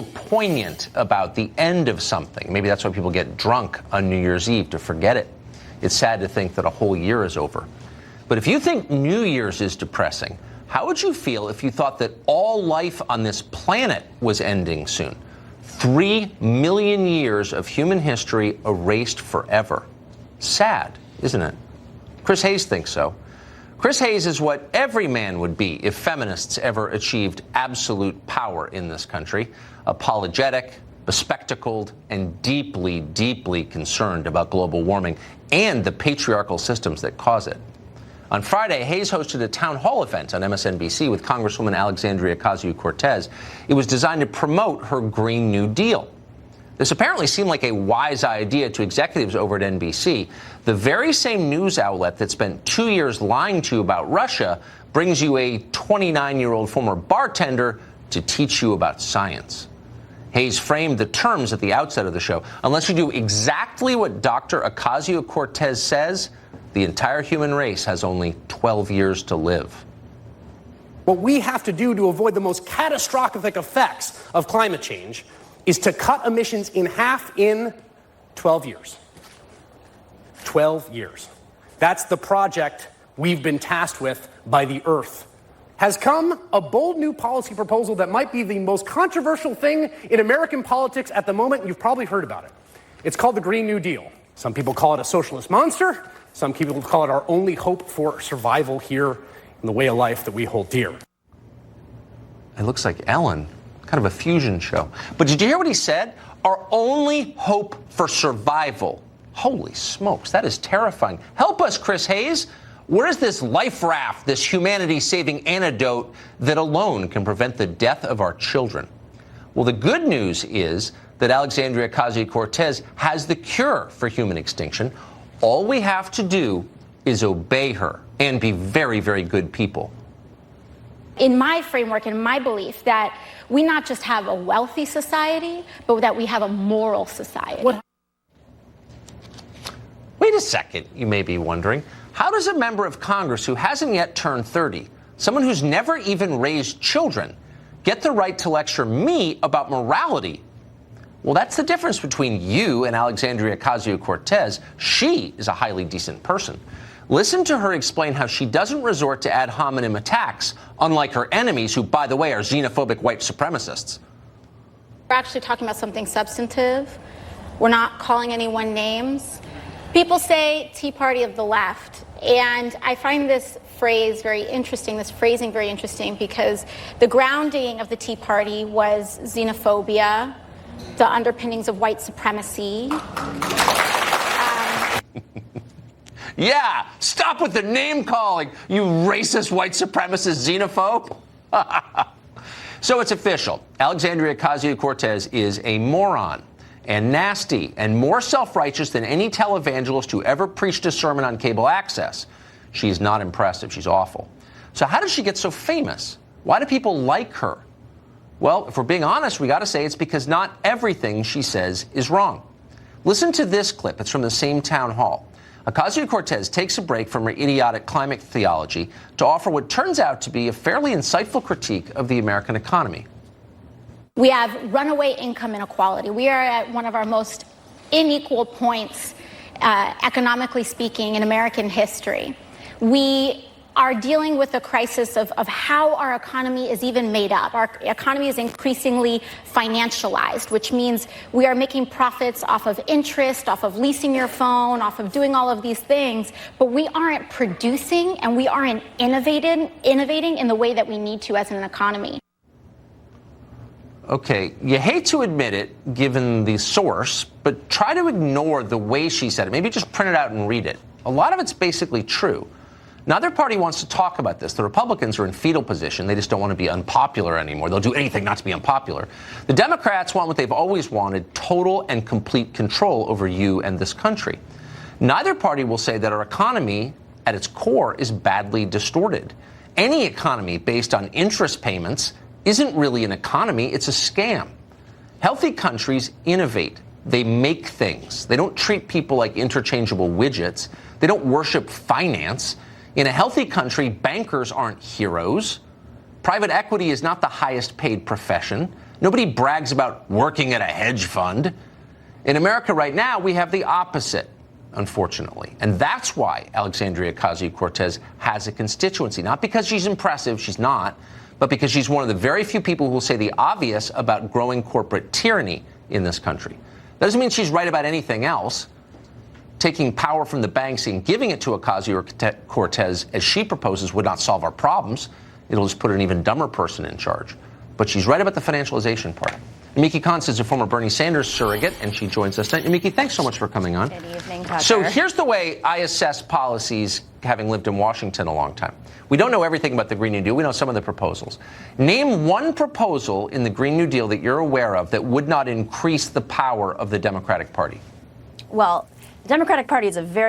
Poignant about the end of something. Maybe that's why people get drunk on New Year's Eve, to forget it. It's sad to think that a whole year is over. But if you think New Year's is depressing, how would you feel if you thought that all life on this planet was ending soon? 3 million years of human history erased forever. Sad, isn't it? Chris Hayes thinks so. Chris Hayes is what every man would be if feminists ever achieved absolute power in this country. Apologetic, bespectacled, and deeply, deeply concerned about global warming and the patriarchal systems that cause it. On Friday, Hayes hosted a town hall event on MSNBC with Congresswoman Alexandria Ocasio-Cortez. It was designed to promote her Green New Deal. This apparently seemed like a wise idea to executives over at NBC. The very same news outlet that spent 2 years lying to you about Russia brings you a 29-year-old former bartender to teach you about science. Hayes framed the terms at the outset of the show. Unless you do exactly what Dr. Ocasio-Cortez says, the entire human race has only 12 years to live. What we have to do to avoid the most catastrophic effects of climate change is to cut emissions in half in 12 years. 12 years. That's the project we've been tasked with by the Earth. Has come a bold new policy proposal that might be the most controversial thing in American politics at the moment, and you've probably heard about it. It's called the Green New Deal. Some people call it a socialist monster. Some people call it our only hope for survival here in the way of life that we hold dear. It looks like Ellen, kind of a fusion show. But did you hear what he said? Our only hope for survival. Holy smokes, that is terrifying. Help us, Chris Hayes. Where is this life raft, this humanity-saving antidote that alone can prevent the death of our children? Well, the good news is that Alexandria Ocasio-Cortez has the cure for human extinction. All we have to do is obey her and be very, very good people. In my framework and my belief that we not just have a wealthy society, but that we have a moral society. Wait a second, you may be wondering. How does a member of Congress who hasn't yet turned 30, someone who's never even raised children, get the right to lecture me about morality? Well, that's the difference between you and Alexandria Ocasio-Cortez. She is a highly decent person. Listen to her explain how she doesn't resort to ad hominem attacks, unlike her enemies, who, by the way, are xenophobic white supremacists. We're actually talking about something substantive. We're not calling anyone names. People say Tea Party of the left, and I find this phrase very interesting, this phrasing very interesting, because the grounding of the Tea Party was xenophobia, the underpinnings of white supremacy. Yeah, stop with the name calling, you racist white supremacist xenophobe. So it's official. Alexandria Ocasio-Cortez is a moron and nasty and more self-righteous than any televangelist who ever preached a sermon on cable access. She's not impressive. She's awful. So how did she get so famous? Why do people like her? Well, if we're being honest, we got to say it's because not everything she says is wrong. Listen to this clip. It's from the same town hall. Ocasio-Cortez takes a break from her idiotic climate theology to offer what turns out to be a fairly insightful critique of the American economy. We have runaway income inequality. We are at one of our most unequal points, economically speaking, in American history. We are dealing with a crisis of how our economy is even made up. Our economy is increasingly financialized, which means we are making profits off of interest, off of leasing your phone, off of doing all of these things, but we aren't producing and we aren't innovating in the way that we need to as an economy. Okay, you hate to admit it, given the source, but try to ignore the way she said it. Maybe just print it out and read it. A lot of it's basically true. Neither party wants to talk about this. The Republicans are in fetal position. They just don't want to be unpopular anymore. They'll do anything not to be unpopular. The Democrats want what they've always wanted, total and complete control over you and this country. Neither party will say that our economy, at its core, is badly distorted. Any economy based on interest payments isn't really an economy, it's a scam. Healthy countries innovate. They make things. They don't treat people like interchangeable widgets. They don't worship finance. In a healthy country, bankers aren't heroes. Private equity is not the highest paid profession. Nobody brags about working at a hedge fund. In America right now, we have the opposite, unfortunately. And that's why Alexandria Ocasio-Cortez has a constituency. Not because she's impressive, she's not, but because she's one of the very few people who will say the obvious about growing corporate tyranny in this country. That doesn't mean she's right about anything else. Taking power from the banks and giving it to Ocasio-Cortez, as she proposes, would not solve our problems. It'll just put an even dumber person in charge. But she's right about the financialization part. Yamiki Kantz is a former Bernie Sanders surrogate, and she joins us tonight. Yamiki, thanks so much for coming on. Good evening, Tucker. So here's the way I assess policies, having lived in Washington a long time. We don't know everything about the Green New Deal. We know some of the proposals. Name one proposal in the Green New Deal that you're aware of that would not increase the power of the Democratic Party. Well, the Democratic Party is a very